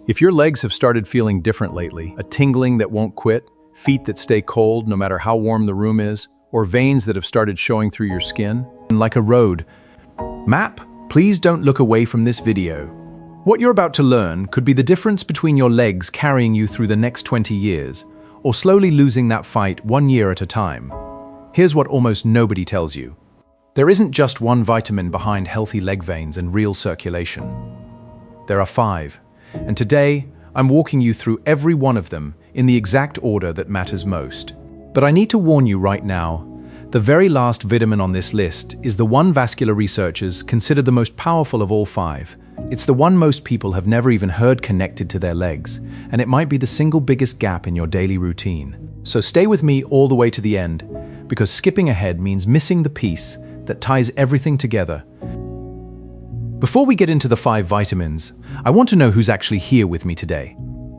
If your legs have started feeling different lately, a tingling that won't quit, feet that stay cold no matter how warm the room is, or veins that have started showing through your skin, like a road map, please don't look away from this video. What you're about to learn could be the difference between your legs carrying you through the next 20 years, or slowly losing that fight 1 year at a time. Here's what almost nobody tells you. There isn't just one vitamin behind healthy leg veins and real circulation. There are 5. And today, I'm walking you through every one of them in the exact order that matters most. But I need to warn you right now, the very last vitamin on this list is the one vascular researchers consider the most powerful of all 5. It's the one most people have never even heard connected to their legs, and it might be the single biggest gap in your daily routine. So stay with me all the way to the end, because skipping ahead means missing the piece that ties everything together. Before we get into the 5 vitamins, I want to know who's actually here with me today.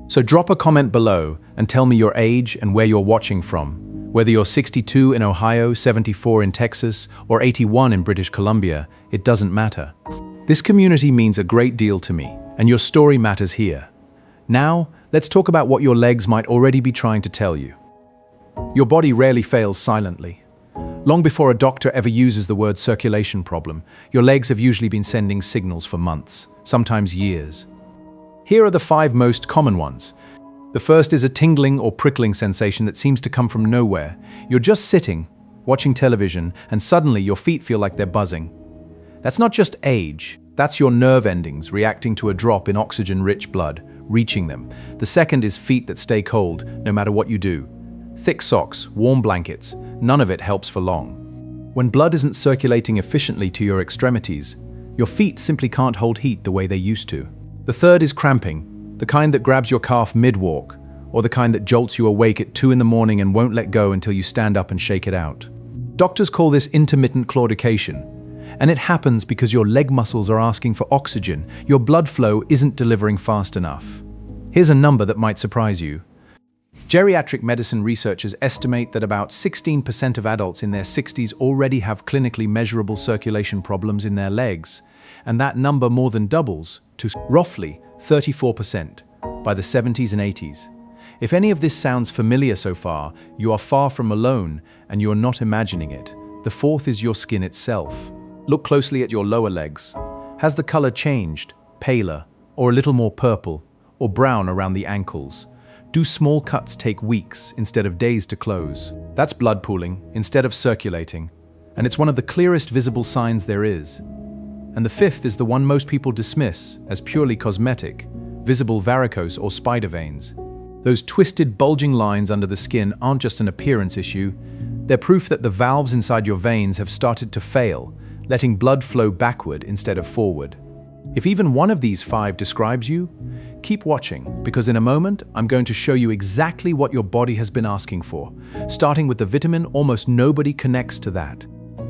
So drop a comment below and tell me your age and where you're watching from. Whether you're 62 in Ohio, 74 in Texas, or 81 in British Columbia, it doesn't matter. This community means a great deal to me, and your story matters here. Now, let's talk about what your legs might already be trying to tell you. Your body rarely fails silently. Long before a doctor ever uses the word circulation problem, your legs have usually been sending signals for months, sometimes years. Here are the 5 most common ones. The first is a tingling or prickling sensation that seems to come from nowhere. You're just sitting, watching television, and suddenly your feet feel like they're buzzing. That's not just age, that's your nerve endings reacting to a drop in oxygen-rich blood, reaching them. The second is feet that stay cold, no matter what you do. Thick socks, warm blankets, none of it helps for long. When blood isn't circulating efficiently to your extremities, your feet simply can't hold heat the way they used to. The third is cramping, the kind that grabs your calf mid-walk, or the kind that jolts you awake at 2 in the morning and won't let go until you stand up and shake it out. Doctors call this intermittent claudication, and it happens because your leg muscles are asking for oxygen, your blood flow isn't delivering fast enough. Here's a number that might surprise you. Geriatric medicine researchers estimate that about 16% of adults in their 60s already have clinically measurable circulation problems in their legs, and that number more than doubles to roughly 34% by the 70s and 80s. If any of this sounds familiar so far, you are far from alone and you're not imagining it. The fourth is your skin itself. Look closely at your lower legs. Has the color changed, paler, or a little more purple, or brown around the ankles? Do small cuts take weeks instead of days to close? That's blood pooling instead of circulating, and it's one of the clearest visible signs there is. And the fifth is the one most people dismiss as purely cosmetic, visible varicose or spider veins. Those twisted, bulging lines under the skin aren't just an appearance issue, they're proof that the valves inside your veins have started to fail, letting blood flow backward instead of forward. If even one of these 5 describes you, keep watching, because in a moment, I'm going to show you exactly what your body has been asking for, starting with the vitamin almost nobody connects to that.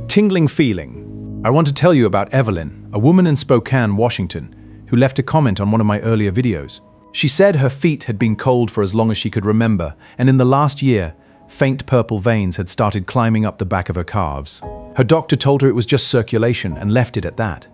Tingling feeling. I want to tell you about Evelyn, a woman in Spokane, Washington, who left a comment on one of my earlier videos. She said her feet had been cold for as long as she could remember, and in the last year, faint purple veins had started climbing up the back of her calves. Her doctor told her it was just circulation and left it at that.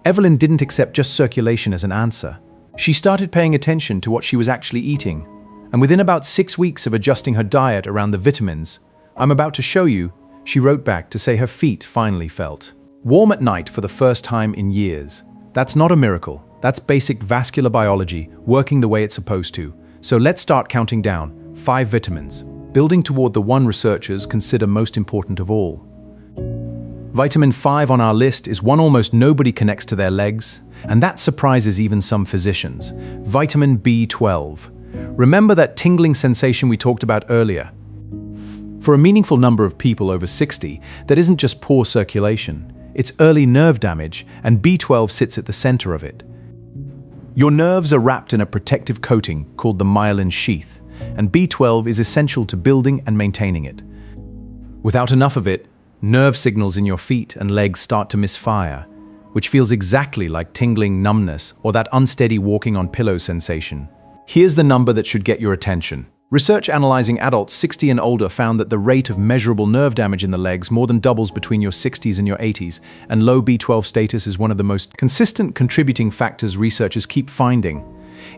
Evelyn didn't accept just circulation as an answer. She started paying attention to what she was actually eating, and within about 6 weeks of adjusting her diet around the vitamins I'm about to show you, she wrote back to say her feet finally felt warm at night for the first time in years. That's not a miracle. That's basic vascular biology working the way it's supposed to. So let's start counting down 5 vitamins, building toward the one researchers consider most important of all. Vitamin 5 on our list is one almost nobody connects to their legs, and that surprises even some physicians. Vitamin B12. Remember that tingling sensation we talked about earlier? For a meaningful number of people over 60, that isn't just poor circulation, it's early nerve damage, and B12 sits at the center of it. Your nerves are wrapped in a protective coating called the myelin sheath, and B12 is essential to building and maintaining it. Without enough of it, nerve signals in your feet and legs start to misfire, which feels exactly like tingling numbness or that unsteady walking on pillow sensation. Here's the number that should get your attention. Research analyzing adults 60 and older found that the rate of measurable nerve damage in the legs more than doubles between your 60s and your 80s, and low B12 status is one of the most consistent contributing factors researchers keep finding.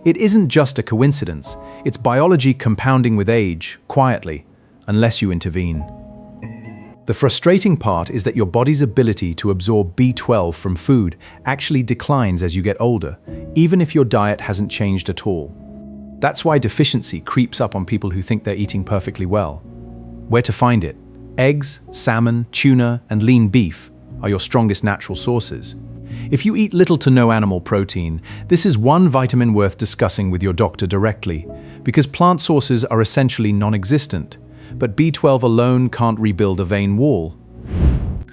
It isn't just a coincidence, it's biology compounding with age, quietly, unless you intervene. The frustrating part is that your body's ability to absorb B12 from food actually declines as you get older, even if your diet hasn't changed at all. That's why deficiency creeps up on people who think they're eating perfectly well. Where to find it? Eggs, salmon, tuna, and lean beef are your strongest natural sources. If you eat little to no animal protein, this is one vitamin worth discussing with your doctor directly, because plant sources are essentially non-existent, but B12 alone can't rebuild a vein wall.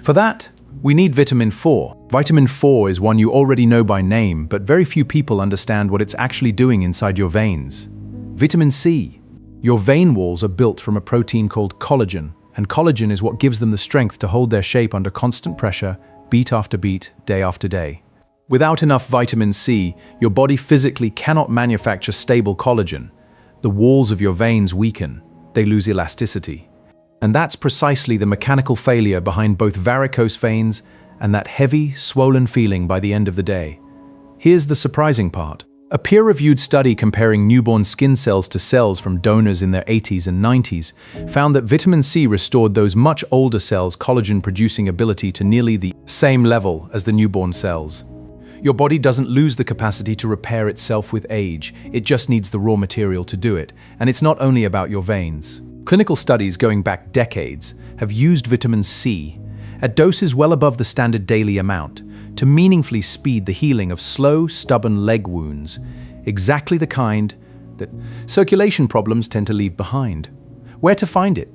For that, we need vitamin 4. Vitamin 4 is one you already know by name, but very few people understand what it's actually doing inside your veins. Vitamin C. Your vein walls are built from a protein called collagen, and collagen is what gives them the strength to hold their shape under constant pressure, beat after beat, day after day. Without enough vitamin C, your body physically cannot manufacture stable collagen. The walls of your veins weaken. They lose elasticity. And that's precisely the mechanical failure behind both varicose veins and that heavy, swollen feeling by the end of the day. Here's the surprising part. A peer-reviewed study comparing newborn skin cells to cells from donors in their 80s and 90s found that vitamin C restored those much older cells' collagen-producing ability to nearly the same level as the newborn cells. Your body doesn't lose the capacity to repair itself with age, it just needs the raw material to do it, and it's not only about your veins. Clinical studies going back decades have used vitamin C at doses well above the standard daily amount to meaningfully speed the healing of slow, stubborn leg wounds, exactly the kind that circulation problems tend to leave behind. Where to find it?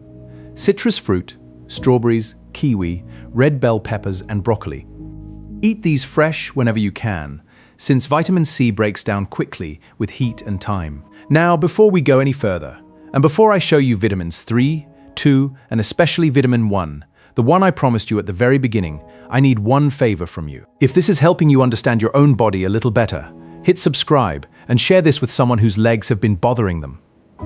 Citrus fruit, strawberries, kiwi, red bell peppers, and broccoli. Eat these fresh whenever you can, since vitamin C breaks down quickly with heat and time. Now, before we go any further, and before I show you vitamins 3, 2, and especially vitamin 1, the one I promised you at the very beginning, I need one favor from you. If this is helping you understand your own body a little better, hit subscribe and share this with someone whose legs have been bothering them.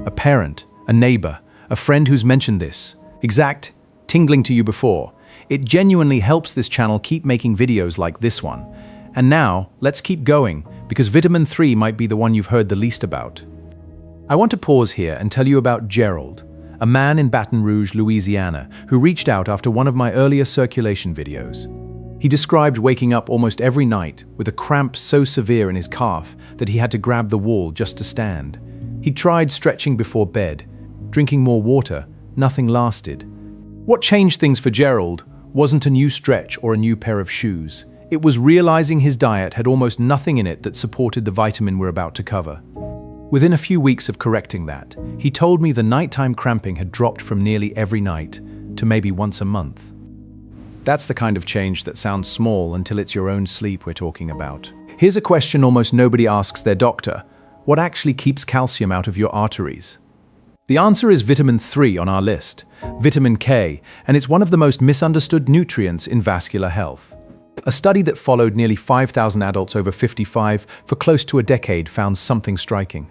A parent, a neighbor, a friend who's mentioned this. Exact, tingling to you before. It genuinely helps this channel keep making videos like this one. And now, let's keep going, because vitamin 3 might be the one you've heard the least about. I want to pause here and tell you about Gerald, a man in Baton Rouge, Louisiana, who reached out after one of my earlier circulation videos. He described waking up almost every night with a cramp so severe in his calf that he had to grab the wall just to stand. He tried stretching before bed, drinking more water, nothing lasted. What changed things for Gerald wasn't a new stretch or a new pair of shoes. It was realizing his diet had almost nothing in it that supported the vitamin we're about to cover. Within a few weeks of correcting that, he told me the nighttime cramping had dropped from nearly every night to maybe once a month. That's the kind of change that sounds small until it's your own sleep we're talking about. Here's a question almost nobody asks their doctor. What actually keeps calcium out of your arteries? The answer is vitamin 3 on our list, vitamin K, and it's one of the most misunderstood nutrients in vascular health. A study that followed nearly 5,000 adults over 55 for close to a decade found something striking.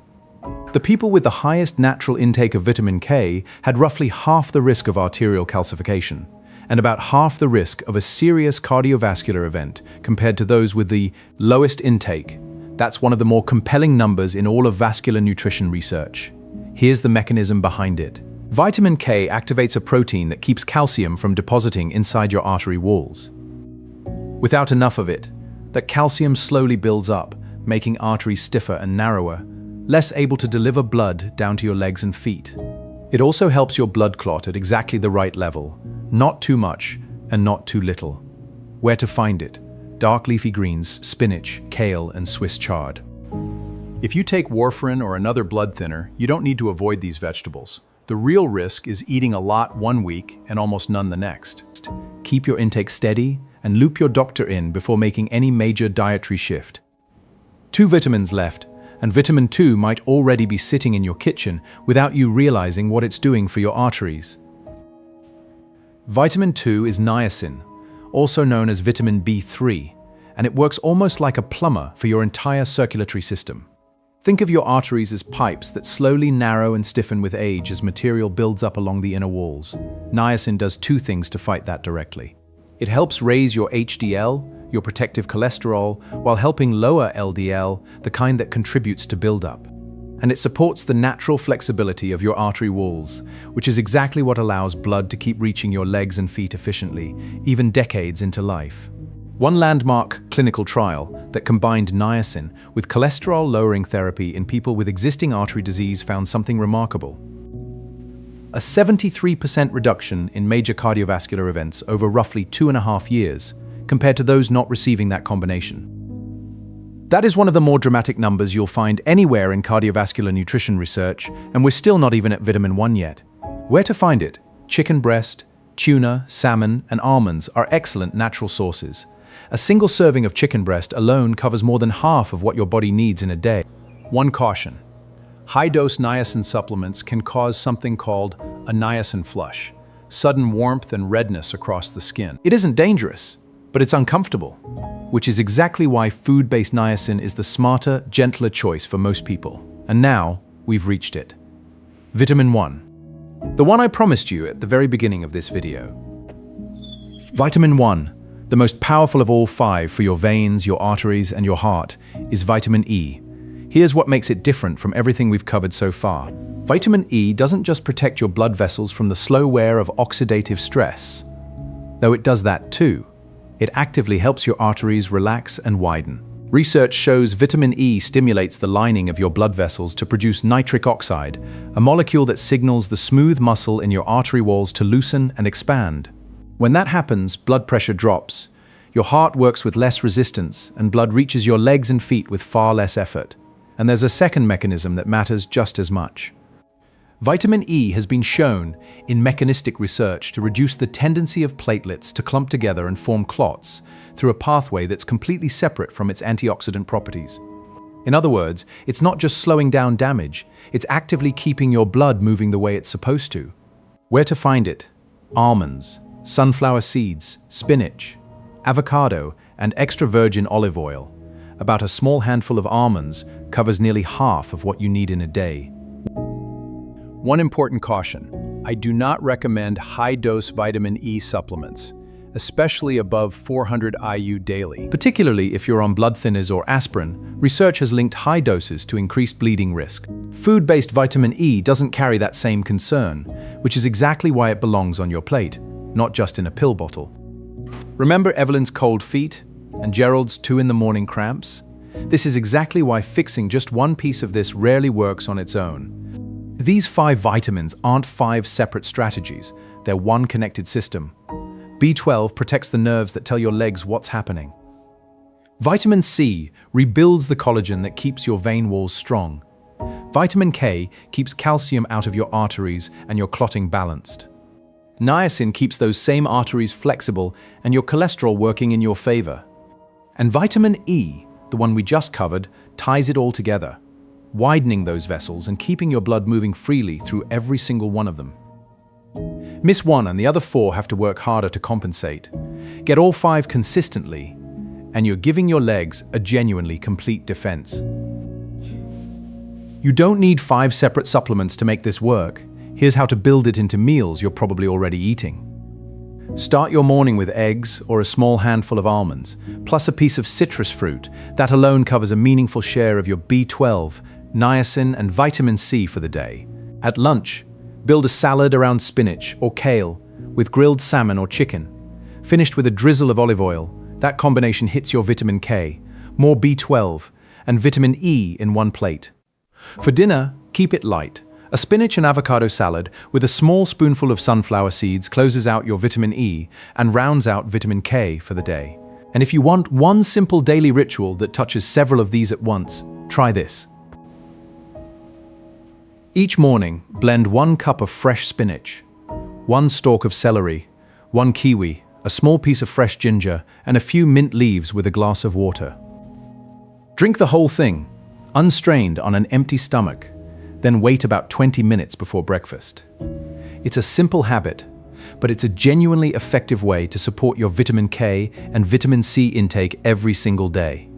The people with the highest natural intake of vitamin K had roughly half the risk of arterial calcification, and about half the risk of a serious cardiovascular event compared to those with the lowest intake. That's one of the more compelling numbers in all of vascular nutrition research. Here's the mechanism behind it. Vitamin K activates a protein that keeps calcium from depositing inside your artery walls. Without enough of it, that calcium slowly builds up, making arteries stiffer and narrower, less able to deliver blood down to your legs and feet. It also helps your blood clot at exactly the right level, not too much and not too little. Where to find it? Dark leafy greens, spinach, kale, and Swiss chard. If you take warfarin or another blood thinner, you don't need to avoid these vegetables. The real risk is eating a lot one week and almost none the next. Keep your intake steady and loop your doctor in before making any major dietary shift. 2 vitamins left, and vitamin 2 might already be sitting in your kitchen without you realizing what it's doing for your arteries. Vitamin 2 is niacin, also known as vitamin B3, and it works almost like a plumber for your entire circulatory system. Think of your arteries as pipes that slowly narrow and stiffen with age as material builds up along the inner walls. Niacin does 2 things to fight that directly. It helps raise your HDL, your protective cholesterol, while helping lower LDL, the kind that contributes to buildup. And it supports the natural flexibility of your artery walls, which is exactly what allows blood to keep reaching your legs and feet efficiently, even decades into life. One landmark clinical trial that combined niacin with cholesterol-lowering therapy in people with existing artery disease found something remarkable. A 73% reduction in major cardiovascular events over roughly 2.5 years, compared to those not receiving that combination. That is one of the more dramatic numbers you'll find anywhere in cardiovascular nutrition research, and we're still not even at vitamin 1 yet. Where to find it? Chicken breast, tuna, salmon, and almonds are excellent natural sources. A single serving of chicken breast alone covers more than half of what your body needs in a day. One caution: high-dose niacin supplements can cause something called a niacin flush, sudden warmth and redness across the skin. It isn't dangerous, but it's uncomfortable, which is exactly why food-based niacin is the smarter, gentler choice for most people. And now, we've reached it. Vitamin 1. The one I promised you at the very beginning of this video. Vitamin 1, the most powerful of all 5 for your veins, your arteries, and your heart, is vitamin E. Here's what makes it different from everything we've covered so far. Vitamin E doesn't just protect your blood vessels from the slow wear of oxidative stress, though it does that too. It actively helps your arteries relax and widen. Research shows vitamin E stimulates the lining of your blood vessels to produce nitric oxide, a molecule that signals the smooth muscle in your artery walls to loosen and expand. When that happens, blood pressure drops, your heart works with less resistance, and blood reaches your legs and feet with far less effort. And there's a second mechanism that matters just as much. Vitamin E has been shown in mechanistic research to reduce the tendency of platelets to clump together and form clots through a pathway that's completely separate from its antioxidant properties. In other words, it's not just slowing down damage, it's actively keeping your blood moving the way it's supposed to. Where to find it? Almonds, sunflower seeds, spinach, avocado, and extra virgin olive oil. About a small handful of almonds covers nearly half of what you need in a day. One important caution: I do not recommend high-dose vitamin E supplements, especially above 400 IU daily. Particularly if you're on blood thinners or aspirin, research has linked high doses to increased bleeding risk. Food-based vitamin E doesn't carry that same concern, which is exactly why it belongs on your plate, not just in a pill bottle. Remember Evelyn's cold feet and Gerald's 2 in the morning cramps? This is exactly why fixing just one piece of this rarely works on its own. These 5 vitamins aren't 5 separate strategies, they're one connected system. B12 protects the nerves that tell your legs what's happening. Vitamin C rebuilds the collagen that keeps your vein walls strong. Vitamin K keeps calcium out of your arteries and your clotting balanced. Niacin keeps those same arteries flexible and your cholesterol working in your favor. And vitamin E, the one we just covered, ties it all together, widening those vessels and keeping your blood moving freely through every single one of them. Miss one and the other 4 have to work harder to compensate. Get all 5 consistently, and you're giving your legs a genuinely complete defense. You don't need 5 separate supplements to make this work. Here's how to build it into meals you're probably already eating. Start your morning with eggs or a small handful of almonds, plus a piece of citrus fruit. That alone covers a meaningful share of your B12, niacin, and vitamin C for the day. At lunch, build a salad around spinach or kale with grilled salmon or chicken. Finished with a drizzle of olive oil, that combination hits your vitamin K, more B12, and vitamin E in one plate. For dinner, keep it light. A spinach and avocado salad with a small spoonful of sunflower seeds closes out your vitamin E and rounds out vitamin K for the day. And if you want one simple daily ritual that touches several of these at once, try this. Each morning, blend 1 cup of fresh spinach, 1 stalk of celery, 1 kiwi, a small piece of fresh ginger, and a few mint leaves with a glass of water. Drink the whole thing, unstrained on an empty stomach, then wait about 20 minutes before breakfast. It's a simple habit, but it's a genuinely effective way to support your vitamin K and vitamin C intake every single day.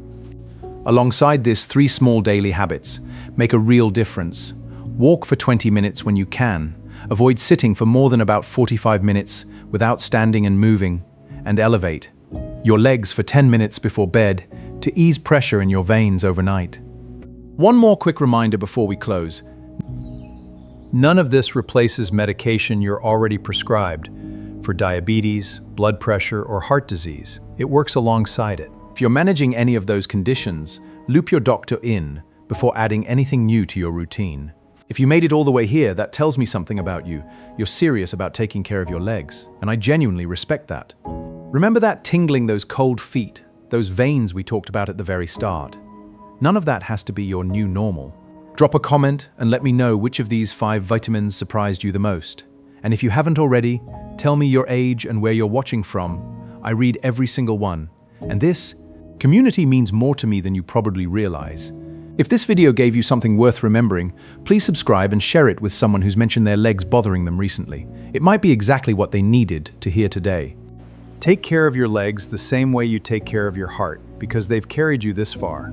Alongside this, 3 small daily habits make a real difference. Walk for 20 minutes when you can. Avoid sitting for more than about 45 minutes without standing and moving. and elevate your legs for 10 minutes before bed to ease pressure in your veins overnight. One more quick reminder before we close. None of this replaces medication you're already prescribed for diabetes, blood pressure, or heart disease. It works alongside it. If you're managing any of those conditions, loop your doctor in before adding anything new to your routine. If you made it all the way here, that tells me something about you. You're serious about taking care of your legs, and I genuinely respect that. Remember that tingling, those cold feet, those veins we talked about at the very start? None of that has to be your new normal. Drop a comment and let me know which of these 5 vitamins surprised you the most. And if you haven't already, tell me your age and where you're watching from. I read every single one. And this community means more to me than you probably realize. If this video gave you something worth remembering, please subscribe and share it with someone who's mentioned their legs bothering them recently. It might be exactly what they needed to hear today. Take care of your legs the same way you take care of your heart, because they've carried you this far.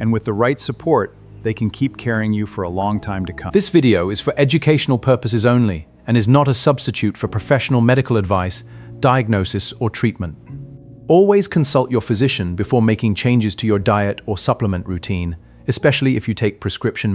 And with the right support, they can keep carrying you for a long time to come. This video is for educational purposes only and is not a substitute for professional medical advice, diagnosis, or treatment. Always consult your physician before making changes to your diet or supplement routine, especially if you take prescription medication.